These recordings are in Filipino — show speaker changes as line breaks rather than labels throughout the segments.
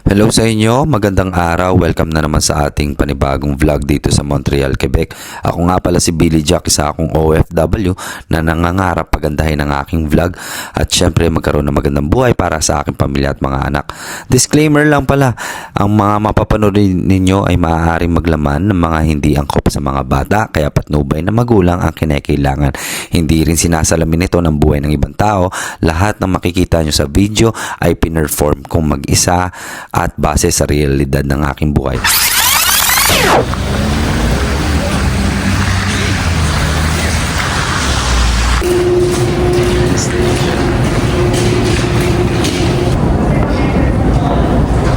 Hello sa inyo, magandang araw. Welcome na naman sa ating panibagong vlog dito sa Montreal, Quebec. Ako nga pala si Billy Jack, isa akong OFW na nangangarap pagandahin ang aking vlog at syempre magkaroon ng magandang buhay para sa aking pamilya at mga anak. Disclaimer lang pala, ang mga mapapanood ninyo ay maaaring maglaman ng mga hindi angkop sa mga bata, kaya patnubay na magulang ang kinakailangan. Hindi rin sinasalamin ito ng buhay ng ibang tao. Lahat ng makikita nyo sa video ay pinerform kong mag-isa at base sa realidad ng aking buhay.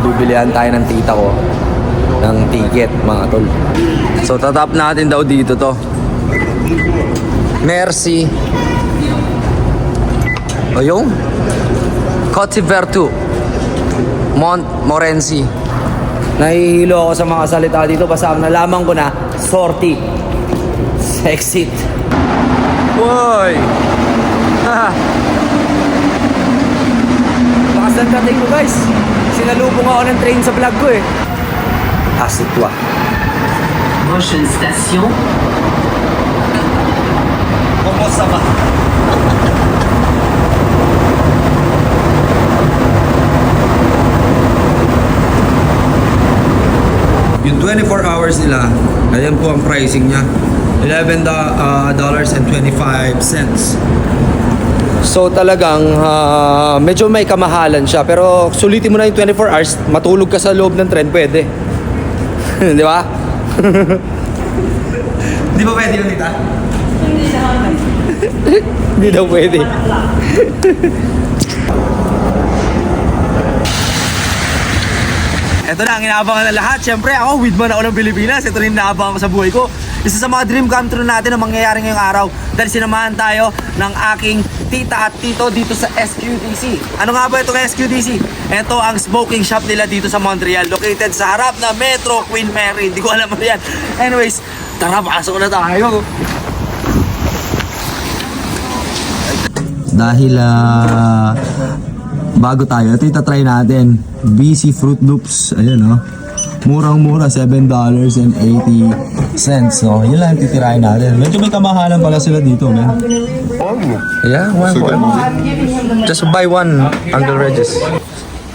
Bibilihan tayo ng tita ko ng ticket, mga tol. So tatap natin daw dito to. Merci. O yung Côte Vertu Montmorency. Nahihilo ako sa mga salita dito basta nalaman ko na sortie. Exit. Woy! Lakas ng dating ko, guys. Sinalubong ako ng train sa vlog ko eh. Asitwa.
Prochaine station.
Kumusta ba? Yung 24 hours nila, ayan po ang pricing niya. $11.25. So talagang medyo may kamahalan siya, pero sulitin mo na yung 24 hours, matulog ka sa loob ng tren, pwede. Di ba? Di ba pwede yun, Tita? Hindi daw pwede. Ito na ang inaabangan ng lahat. Siyempre ako, widman ako ng Pilipinas. Ito rin inaabangan ko sa buhay ko. Isa sa mga dream come true natin na mangyayari ngayong araw dahil sinamahan tayo ng aking tita at tito dito sa SQDC. Ano nga ba itong SQDC? Ito ang smoking shop nila dito sa Montreal, located sa harap na Metro Queen Mary. Hindi ko alam mo yan. Anyways, tara, pasok na tayo. Dahil bago tayo, ito itatry natin. BC Fruit Loops. Ayan o. Murang-mura, $7.80. So, yun lang titirahin natin. Medyo may kamahalan pala sila dito, man. Yeah, one. Just buy one, Uncle Regis.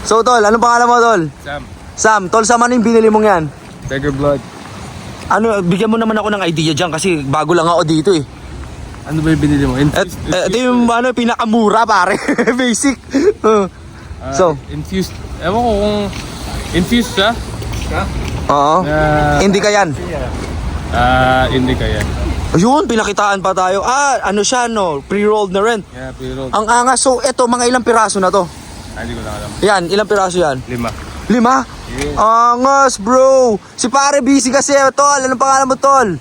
So, Tol, anong pangalan mo, Tol? Sam. Tol, Sam, ano yung binili mong yan?
Tiger Blood.
Ano, bigyan mo naman ako ng idea dyan kasi bago lang ako dito eh.
Ano ba yung binili mo?
Ito yung ano, pinakamura, pare. Basic. So,
infused. Ewan ko kung infused siya.
oo. Indica yan.
Hindi kaya.
Ayun, pinakitaan pa tayo. Ano siya, no? Pre-rolled na rin.
Yeah, pero
Ang angas. So, eto, mga ilang piraso na to?
hindi ko na alam.
Yan, ilang piraso yan?
5.
5? Angas, bro. Si pare busy kasi, Tol. Anong pangalan mo, Tol?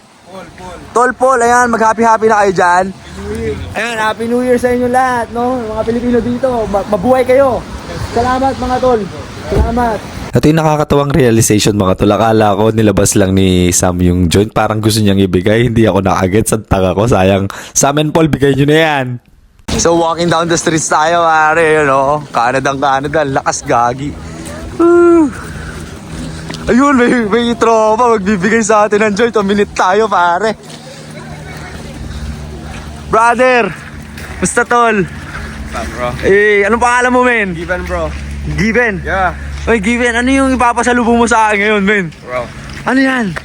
Paul. Ayan, mag-happy-happy na kayo dyan. Ayan, Happy New Year sa inyo lahat, no? Mga Pilipino dito, mabuhay kayo. Salamat, mga Tol. Salamat. Ito yung nakakatawang realization, mga Tol. Akala ko nilabas lang ni Sam yung joint. Parang gusto niyang ibigay. Hindi ako nakaget sa taga ko. Sayang. Sam and Paul, bigay nyo na yan. So, walking down the streets tayo, pare. You know? Canada. Lakas gagi. Ayun, may tropa. Magbibigay sa atin ng joint. Minute tayo, pare. Brother. Basta, Tol.
Bro.
Anong pangalan mo, men?
Given, bro.
Given.
Yeah.
Oy, Given, ano yung ipapasalubong mo sa akin ngayon, men?
Bro.
Ano yan?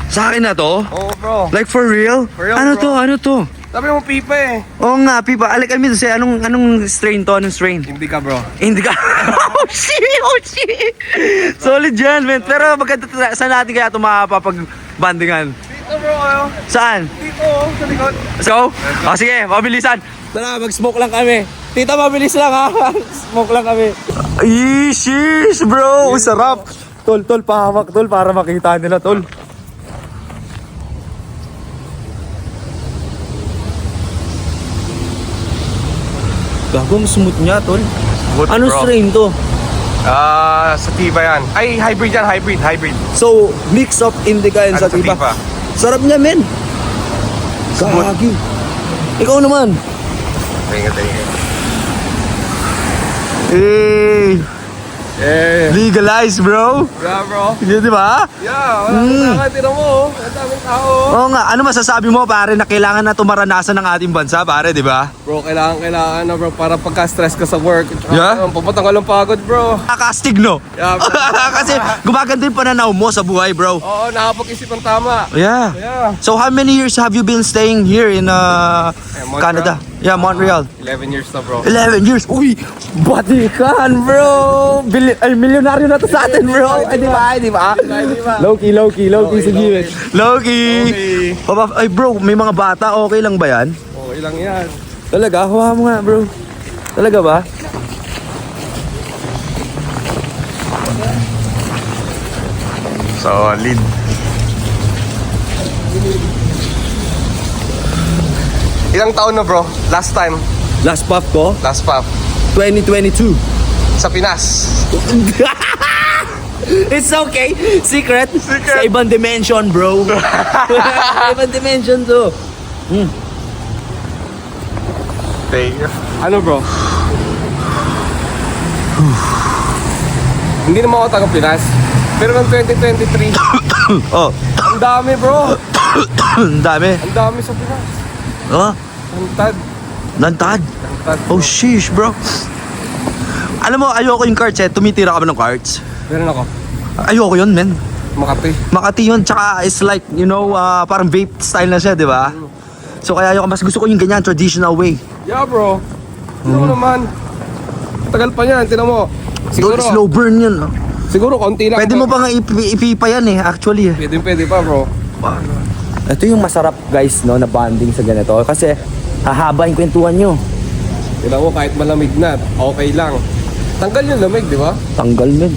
Sa akin na to?
Oo, bro.
Like for real?
For real,
Ano
bro.
to? Ano to?
Sabi mo pipa eh.
Oo nga, Pipa. Like, I mean to say, anong strain to? Anong strain?
Hindi ka, bro.
Hindi ka. Oh, shit. Solid yan, men. Pero maganda, saan natin kaya ito makapapag-bandingan?
Dito, bro. Ayo.
Saan?
Dito, sa likod.
Let's go. Sige, mabilisan. Tara, mag-smoke lang kami. Tita, mabilis lang ha. Smoke lang kami. Sheesh, bro. Sarap. Tol, pahawak, Tol, para makita nila, Tol. Gagong smooth niya, Tol.
Good,
Anong
bro.
strain to?
Sativa yan. Ay, hybrid yan, hybrid.
So, mix of indica and
Ano,
sativa.
sativa?
Sarap niya, men. Gagi. Ikaw naman.
Tingin.
Eh.
Eh.
Legalize, bro.
Yeah, bro.
Yun, di ba?
Yeah, wala kailangan. Tira mo, ang daming tao.
Oo nga, ano masasabi mo pare na kailangan na tumaranasan ng ating bansa pare, di ba?
Bro, kailangan na bro, para pagka-stress ka sa work.
Yeah?
Papatang ka lang pagod, bro.
Nakakastig, no?
Yeah, bro.
Kasi gumaganda yung pananaw mo sa buhay, bro.
Oo, nakapag-isip ng tama.
Yeah.
Yeah.
So how many years have you been staying here in
Montreal?
Canada? Yeah, Montreal.
11 years na, bro.
11 years. Uy, batikan, bro. Milyonaryo na to sa atin, bro. Ay, di ba? Ay, di ba? Low-key sige. Low-key. Ay, bro, may mga bata. Okay lang ba yan?
Okay lang yan.
Talaga? Hawa mo nga, bro. Talaga ba?
Solid. Ilang taon na, bro? Last time.
Last puff ko,
Last pop.
2022.
Sa Pinas.
It's okay. Secret. Sa ibang dimension, bro. Ibang dimension to.
Ano, bro? Hindi naman ako taga Pinas. Pero ng 2023,
Oh,
ang dami, bro.
ang dami.
Ang dami sa Pinas.
Oh,
Antad.
lantad.
Antad.
Oh, sheesh, bro. Alam mo, ayoko yung cards eh. Tumitira ka ba ng cards?
Meron ako.
Ayoko yun, men.
Makati.
Makati yun. Tsaka it's like, you know, parang vape style na siya, di ba? So kaya ayoko, mas gusto ko yung ganyan, traditional way.
Yeah, bro. Ano naman? Tagal pa yan, tinan mo.
Siguro, slow burn yun.
Siguro konti lang.
Pwede mo pa nga ipipa yan eh, actually.
Pwede pa, bro.
Ito yung masarap, guys, no, na bonding sa ganito. Kasi hahaba yung kwentuhan nyo.
Tinan mo, kahit malamig na, okay lang. Tanggal yung lamig, di ba?
Tanggal nun.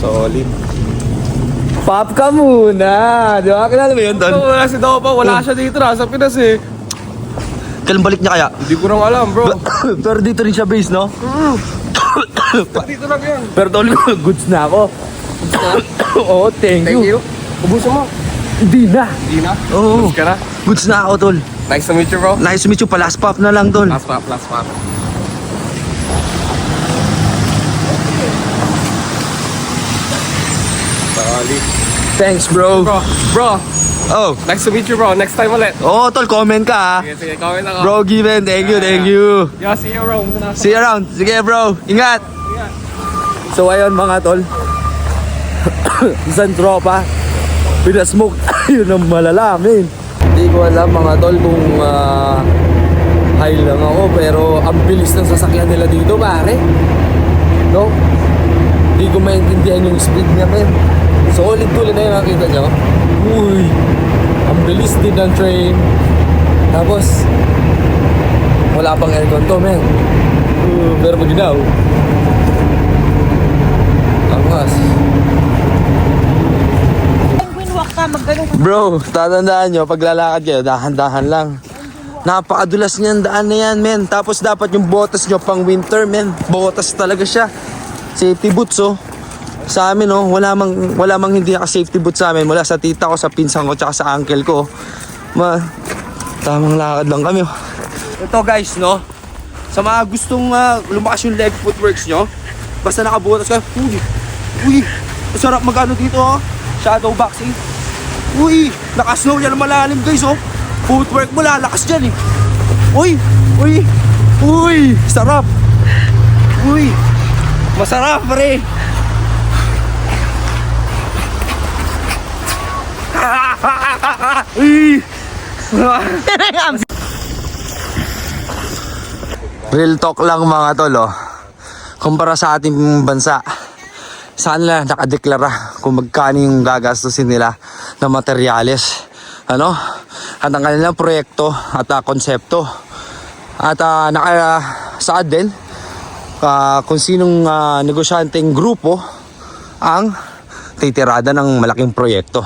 Solid.
Pop ka muna. Di ba? Kilala mo yun, Don?
Wala si Dopa, wala siya dito na sa Pinas eh.
Kailan balik niya kaya?
Hindi ko rin alam, bro.
Pero dito rin siya base, no?
Dito lang yan.
Pero tol ko, goods na ako. Oo, thank you.
Ubusin mo.
Hindi na.
Hindi na?
Oo.
Goods ka na?
Goods na ako, tol.
Nice to meet you, bro.
Nice to meet you pa. Last pop na lang, tol.
Last pop. Solid.
Thanks, bro.
Bro,
Oh.
nice to meet you, bro. Next time ulit.
Oo, tol, comment ka, ha.
Sige, comment ako.
Bro, given. Thank you.
Yeah, see you, bro.
See you around. Sige, bro. Ingat. So, ayun, mga tol. Isang tropa. Pinasmoke. Yun ang malalamin. Hindi ko alam, mga tol, kung high lang ako. Pero ang bilis ng sasakyan nila dito, pare. No? Hindi ko maintindihan yung speed niya, men. Solid tulad na yung nakita nyo. Uy, ang bilis din ng train. Tapos, wala pang aircon to, men. Pero maginaw. Angas. Bro, tatandaan nyo, paglalakad kayo, dahan-dahan lang. Napakadulas niyan, daan na yan, men. Tapos dapat yung botas nyo pang winter, men. Botas talaga siya. Safety boots, oh. Sa amin, oh, wala mang hindi naka-safety boots sa amin. Mula sa tita ko, sa pinsan ko, tsaka sa uncle ko. Tamang lakad lang kami, oh. Ito, guys, no? Sa mga gustong lumakas yung leg footworks nyo, basta nakabutas ka, uy, masarap magano dito, oh. Shadow boxing. Uy, naka-snow yan malalim, guys, oh. Footwork mo, lalakas dyan, eh. Uy, sarap. Uy, masarap, pare. Real talk lang, mga tol, oh. Kumpara sa ating bansa, saan nila nakadeklara kung magkano yung gagastusin nila ng materyales, ano, at ang kanilang proyekto at konsepto, at nakasaad din kung sinong negosyanteng grupo ang titirada ng malaking proyekto.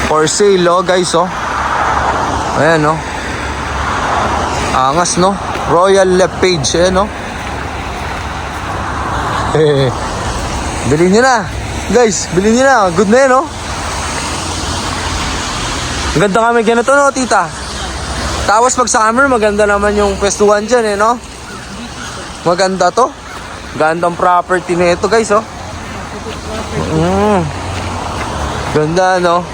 For sale, oh, guys, oh. Ayan, oh. Angas, no? Royal LePage, ayan, oh. Bilhin nyo na. Guys, bilhin nyo na. Good na yan, no? Maganda kami ganito, no, tita? Tapos pag summer, maganda naman yung pwestuhan dyan, eh, no? Maganda to. Gandang property na ito guys, oh. Ganda, no?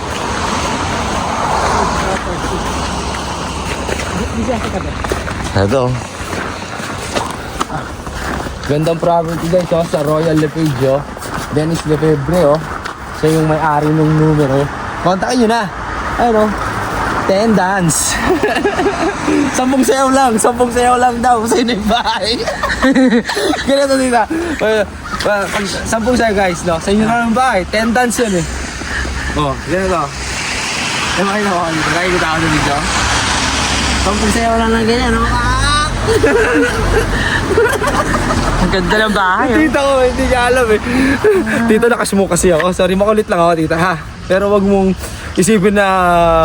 Ito. Gandang property guys, oh, sa Royal Lepage, oh. Dennis Lefebvre, oh. Siya yung may-ari ng numero. Kontakin nyo na. Ayun, oh. 10 dance. 10 sayaw lang daw sa inyo yung bahay. Ganito dito. 10 sayaw guys, no? Sa inyo na yung bahay. 10 dance yun eh. Oh, ganito. Eh, makita ko kanito. Nakikita ako na dito. 10 sayaw lang ng ganyan, no?
Ang ganda ng bahay. Oh.
Tita ko, hindi niya alam eh. Tito, nakasmoke kasi ako. Sorry, makulit lang ako, tita, ha? Pero wag mong isipin na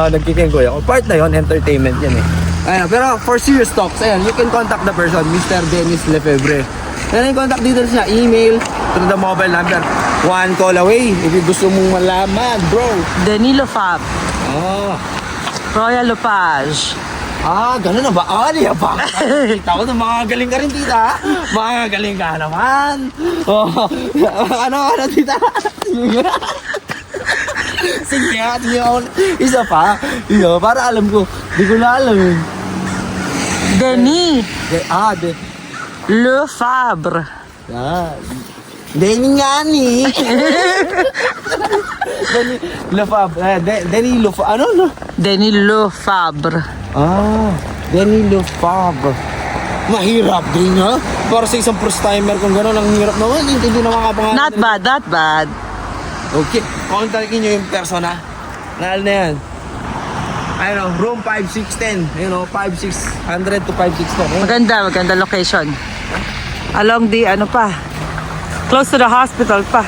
nagkikenggoy ako. Part na yon, entertainment yan eh. Ayun, pero for serious talks, ayan, you can contact the person, Mr. Dennis Lefebvre. Yan yung contact details niya, email, through the mobile number. 1 call away, if you gusto mong malaman, bro.
Danilo Fab.
Oh.
Royal Lepage.
Ganun na ba? Niya ba? Kita ko na makagaling ka rin, tita. Makagaling ka naman. Oh, ano, tita? Sige, isa pa. Para alam ko. Di ko na alam eh.
Denis
De.
Lefebvre.
Denny nga ni. Denny Lefebvre. Denny Lefebvre. Ano?
Denis Lefebvre.
Denny Lefebvre. Mahirap din, ha? Para sa isang first timer kung gano'n, ang hirap naman. Hindi naman kapangalan.
Not bad, not bad.
Okay, kontakin nyo yung persona. Nahal na yan. Ayun, room 5610. Ayun, 5600 to 5610.
Maganda location. Along the, close to the hospital pa.